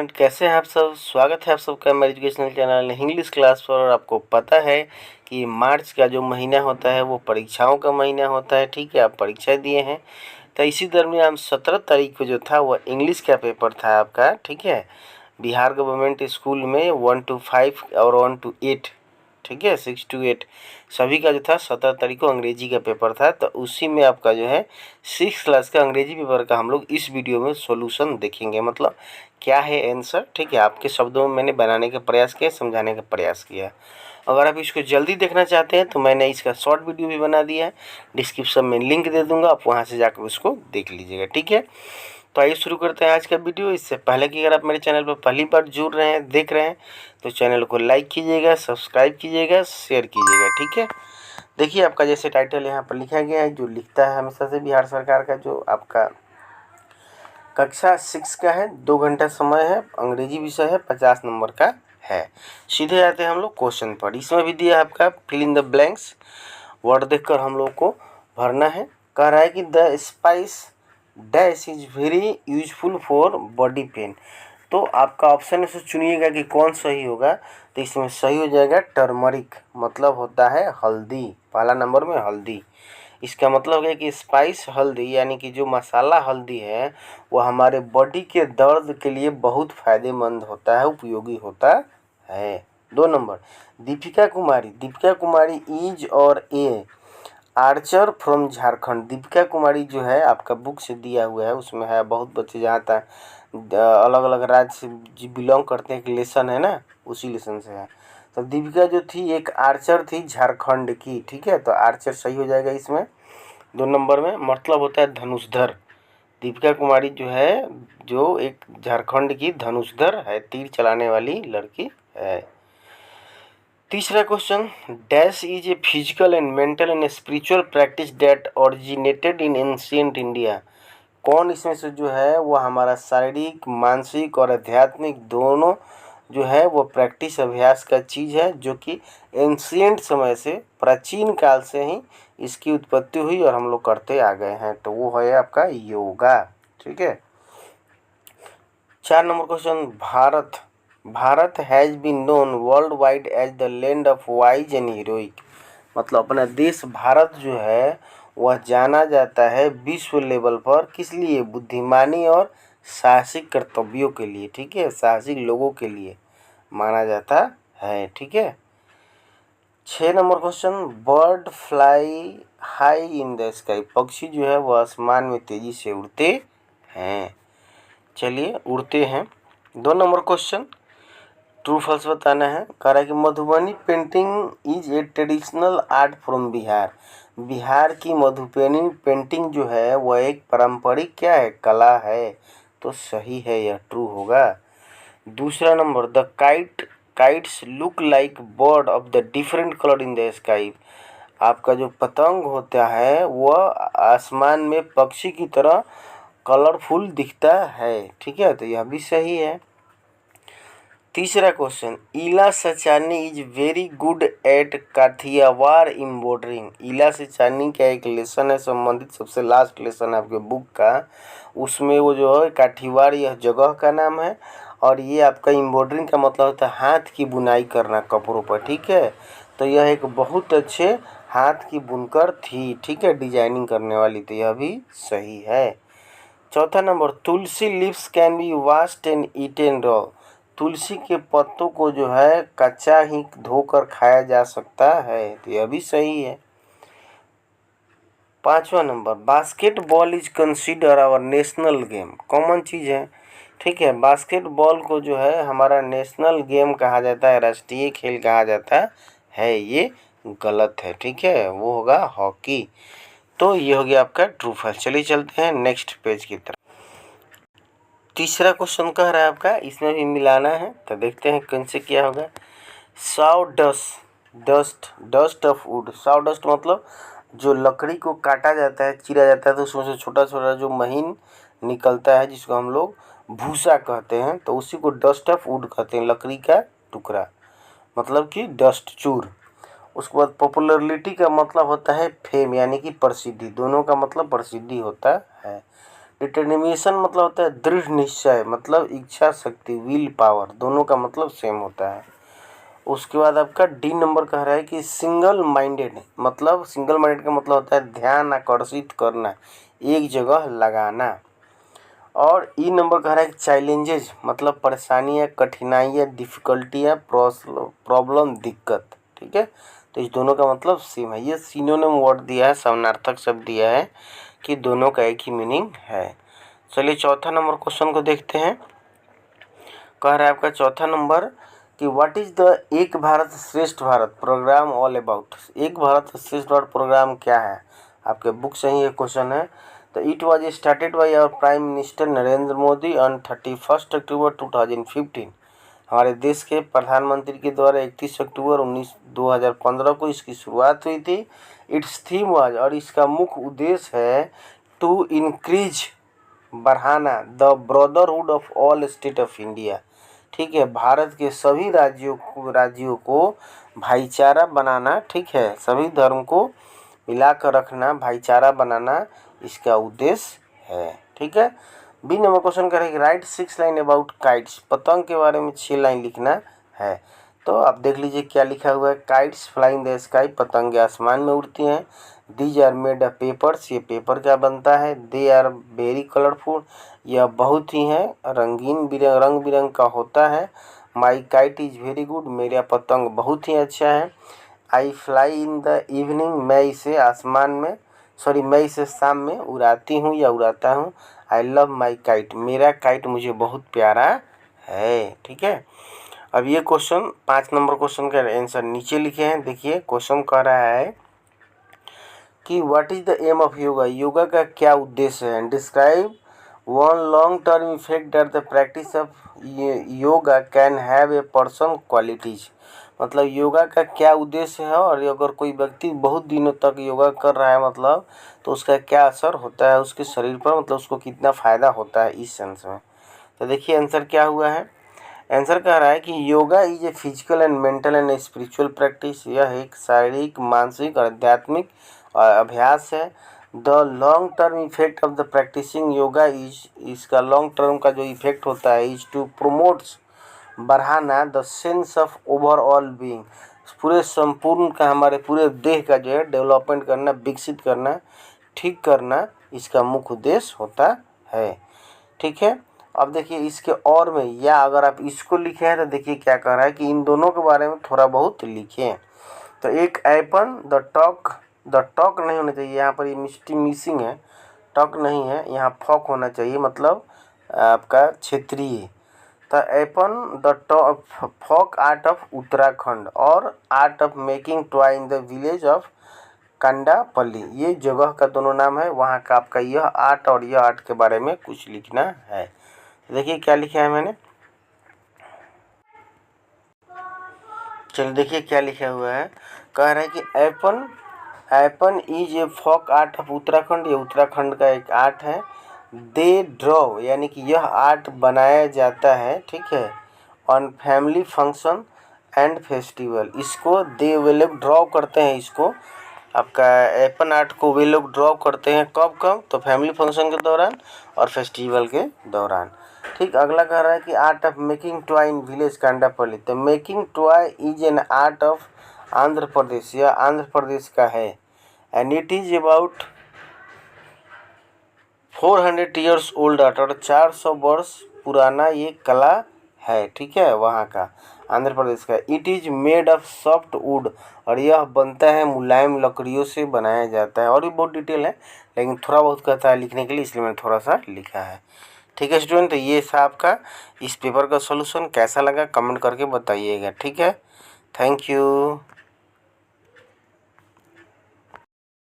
Student, कैसे हैं आप सब। स्वागत है आप सबका मेरे एजुकेशनल चैनल इंग्लिश क्लास पर। और आपको पता है कि मार्च का जो महीना होता है वो परीक्षाओं का महीना होता है। ठीक है, आप परीक्षा दिए हैं तो इसी दरमियान 17 तारीख को जो था वो इंग्लिश का पेपर था आपका। ठीक है, बिहार गवर्नमेंट स्कूल में 1 to 5 और 1 to 8, ठीक है, 6 to 8 सभी का जो था 17 तारीख को अंग्रेजी का पेपर था। तो उसी में आपका जो है 6 क्लास का अंग्रेजी पेपर का हम लोग इस वीडियो में सॉल्यूशन देखेंगे, मतलब क्या है आंसर। ठीक है, आपके शब्दों में मैंने बनाने का प्रयास किया, समझाने का प्रयास किया। अगर आप इसको जल्दी देखना चाहते हैं तो मैंने इसका शॉर्ट वीडियो भी बना दिया है, डिस्क्रिप्शन में लिंक दे दूंगा, आप वहां से जाकर उसको देख लीजिएगा। ठीक है, तो आइए शुरू करते हैं आज का वीडियो। इससे पहले कि अगर आप मेरे चैनल पर पहली बार जुड़ रहे हैं, देख रहे हैं, तो चैनल को लाइक कीजिएगा, सब्सक्राइब कीजिएगा, शेयर कीजिएगा। ठीक है, देखिए आपका जैसे टाइटल यहाँ पर लिखा गया है, जो लिखता है हमेशा से बिहार सरकार का जो आपका कक्षा 6 का है, 2 घंटा समय है, अंग्रेजी विषय है, 50 नंबर का है। सीधे आते हैं हम लोग क्वेश्चन पर। इसमें भी दिया है आपका fill in the blanks, word देखकर हम लोग को भरना है। कह रहा है कि the spice dash is very useful for body pain. तो आपका ऑप्शन से चुनिएगा कि कौन सही होगा। तो इसमें सही हो जाएगा टर्मरिक, मतलब होता है हल्दी, पहला नंबर में हल्दी। इसका मतलब है कि स्पाइस हल्दी यानी कि जो मसाला हल्दी है वो हमारे बॉडी के दर्द के लिए बहुत फायदेमंद होता है, उपयोगी होता है। 2 नंबर, दीपिका कुमारी इज और ए आर्चर फ्रॉम झारखंड। दीपिका कुमारी जो है आपका बुक से दिया हुआ है, उसमें है बहुत बच्चे जहाँ तक अलग अलग राज्य से बिलोंग करते हैं, एक लेसन है ना, उसी लेसन से है। तो दीपिका जो थी एक आर्चर थी झारखंड की। ठीक है, तो आर्चर सही हो जाएगा इसमें। 2 नंबर में मतलब होता है धनुषधर। दीपिका कुमारी जो है जो एक झारखंड की धनुषधर है, तीर चलाने वाली लड़की है। तीसरा question, dash is a physical and mental and spiritual practice that originated in ancient India. कौन इसमें से जो है वो हमारा शारीरिक, मानसिक और आध्यात्मिक दोनों जो है वो प्रैक्टिस अभ्यास का चीज़ है, जो कि एंशिएंट समय से, प्राचीन काल से ही इसकी उत्पत्ति हुई और हम लोग करते आ गए हैं। तो वो है आपका योगा। ठीक है, 4 number question, Bharat has been known world wide as the land of wise and heroic. मतलब अपना देश भारत जो है वह जाना जाता है विश्व लेवल पर, किस लिए, बुद्धिमानी और साहसिक कर्तव्यों के लिए। ठीक है, साहसिक लोगों के लिए माना जाता है। ठीक है, 6 number question, bird fly high in the sky. पक्षी जो है वह आसमान में तेजी से उड़ते हैं। चलिए उड़ते हैं। 2 नंबर क्वेश्चन, ट्रू फॉल्स बताना है। कह रहा है कि Madhubani painting is a traditional art from Bihar. Bihar की मधुबनी पेंटिंग जो है वह एक पारंपरिक क्या है, कला है। तो सही है, यह ट्रू होगा। दूसरा number, the kites look like bird of the different colour in the sky. आपका जो पतंग होता है वह आसमान में पक्षी की तरह कलरफुल दिखता है। ठीक है, तो यह भी सही है। तीसरा question, Ila Sachani is very good at Kathiawar embroidering. Ila Sachani का एक लेसन है, संबंधित सबसे लास्ट लेसन है आपके बुक का, उसमें वो जो है काठियावाड़ यह जगह का नाम है, और ये आपका एम्ब्रॉयडरिंग का मतलब होता है हाथ की बुनाई करना कपड़ों पर। ठीक है, तो यह एक बहुत अच्छे हाथ की बुनकर थी। ठीक है, डिजाइनिंग करने वाली, तो यह भी सही है। चौथा number, tulsi leaves can be washed and eaten raw. Tulsi के पत्तों को जो है कच्चा ही धोकर खाया जा सकता है, तो यह भी सही है। 5वां number, basketball is consider our national game. Common चीज़ है। ठीक है, बास्केटबॉल को जो है हमारा नेशनल गेम कहा जाता है, राष्ट्रीय खेल कहा जाता है, ये गलत है। ठीक है, वो होगा हॉकी। तो ये हो गया आपका ट्रू फॉल्स। चलिए चलते हैं नेक्स्ट पेज की तरफ। तीसरा क्वेश्चन कह रहा है आपका, इसमें भी मिलाना है, तो देखते हैं कौन से क्या होगा। Sao dust of would. Sao dust मतलब जो लकड़ी को काटा जाता है, चीरा जाता है, तो उसमें से छोटा छोटा जो महीन निकलता है जिसको हम लोग भूसा कहते हैं, तो उसी को डस्ट ऑफ वुड कहते हैं, लकड़ी का टुकड़ा, मतलब कि डस्ट, चूर। उसके बाद पॉपुलरिटी का मतलब होता है फेम यानी कि प्रसिद्धि, दोनों का मतलब प्रसिद्धि होता है। डिटर्मिनेशन मतलब होता है दृढ़ निश्चय, मतलब इच्छा शक्ति, विल पावर, दोनों का मतलब सेम होता है। उसके बाद आपका डी नंबर कह रहा है कि सिंगल माइंडेड, मतलब सिंगल माइंडेड का मतलब होता है ध्यान आकर्षित करना, एक जगह लगाना। और ई नंबर कह रहा है कि चैलेंजेज, मतलब परेशानियाँ, कठिनाइयाँ, डिफ़िकल्टियाँ, प्रॉब्लम, दिक्कत। ठीक है, तो इस दोनों का मतलब सेम है। ये सिनोनिम वर्ड दिया है, समानार्थक शब्द दिया है कि दोनों का एक ही मीनिंग है। चलिए चौथा नंबर क्वेश्चन को देखते हैं। कह रहा है आपका चौथा नंबर कि व्हाट इज़ द एक भारत श्रेष्ठ भारत प्रोग्राम ऑल अबाउट। एक भारत श्रेष्ठ भारत प्रोग्राम क्या है, आपके बुक से ही ये क्वेश्चन है। तो it was started by our prime minister Narendra Modi on 31 October 2015। हमारे देश के प्रधानमंत्री के द्वारा 31 अक्टूबर 2015 को इसकी शुरुआत हुई थी। इट्स थीम वाज, और इसका मुख्य उद्देश्य है टू इंक्रीज, बढ़ाना, the brotherhood of all state of India. ठीक है, भारत के सभी राज्यों को भाईचारा बनाना। ठीक है, सभी धर्म को मिलाकर रखना, भाईचारा बनाना इसका उद्देश्य है। ठीक है, बी नंबर क्वेश्चन करेंगे राइट 6 लाइन अबाउट काइट्स। पतंग के बारे में 6 लाइन लिखना है। तो आप देख लीजिए क्या लिखा हुआ है। Kites fly in the sky, पतंगे आसमान में उड़ती हैं। These are made of papers, ये पेपर का बनता है। दे आर वेरी कलरफुल, यह बहुत ही है रंग बिरंग का होता है। My kite is very good, मेरा पतंग बहुत ही अच्छा है। I fly in the evening, मैं इसे शाम में उड़ाती हूँ या उड़ाता हूँ। आई लव माई काइट, मेरा काइट मुझे बहुत प्यारा है। ठीक है, अब ये क्वेश्चन 5 नंबर क्वेश्चन का आंसर नीचे लिखे हैं। देखिए क्वेश्चन कह रहा है कि what is the aim of yoga, yoga का क्या उद्देश्य है। Describe one long term effect that the practice of yoga can have a person qualities. मतलब योगा का क्या उद्देश्य है, और अगर कोई व्यक्ति बहुत दिनों तक योगा कर रहा है मतलब तो उसका क्या असर होता है उसके शरीर पर, मतलब उसको कितना फ़ायदा होता है इस सेंस में। तो देखिए आंसर क्या हुआ है। आंसर कह रहा है कि yoga is a physical and mental and spiritual practice, यह एक शारीरिक, मानसिक और आध्यात्मिक अभ्यास है। The long term effect of the practicing yoga is, इसका लॉन्ग टर्म का जो इफेक्ट होता है इज टू प्रोमोट्स, बढ़ाना, the sense of overall being, पूरे संपूर्ण का, हमारे पूरे देह का जो है डेवलपमेंट करना, विकसित करना, ठीक करना, इसका मुख्य उद्देश्य होता है। ठीक है, अब देखिए इसके और में, या अगर आप इसको लिखे हैं तो देखिए क्या कह रहा है कि इन दोनों के बारे में थोड़ा बहुत लिखें। तो एक एपन, द टॉक नहीं होना चाहिए यहाँ पर, ये मिसिंग है, टॉक नहीं है यहाँ, फॉक होना चाहिए, मतलब आपका क्षेत्रीय। तो Aipan the folk art of Uttarakhand और art of making toy in the village of Kondapalli, ये जगह का दोनों नाम है, वहाँ का आपका यह आर्ट और यह आर्ट के बारे में कुछ लिखना है। देखिए क्या लिखा है मैंने, चलिए देखिए क्या लिखा हुआ है। कह रहा है कि Aipan is a folk art of Uttarakhand, ये उत्तराखंड का एक आर्ट है। दे ड्रॉ, यानी कि यह आर्ट बनाया जाता है, ठीक है, on family function and festival. इसको वे लोग ड्रॉ करते हैं, इसको आपका एपन आर्ट को वे लोग ड्रॉ करते हैं कब कब, तो फैमिली फंक्शन के दौरान और फेस्टिवल के दौरान। ठीक, अगला कह रहा है कि art of making toy in village Kondapalli. तो making toy is an art of Andhra Pradesh, यह आंध्र प्रदेश का है। And it is about 400 years old art, और 400 वर्ष पुराना ये कला है। ठीक है, वहाँ का आंध्र प्रदेश का। It is made of soft wood, और यह बनता है मुलायम लकड़ियों से बनाया जाता है। और भी बहुत डिटेल है लेकिन थोड़ा बहुत कहता है लिखने के लिए, इसलिए मैंने थोड़ा सा लिखा है। ठीक है स्टूडेंट, तो ये था आपका इस पेपर का सॉल्यूशन। कैसा लगा कमेंट करके बताइएगा। ठीक है, थैंक यू।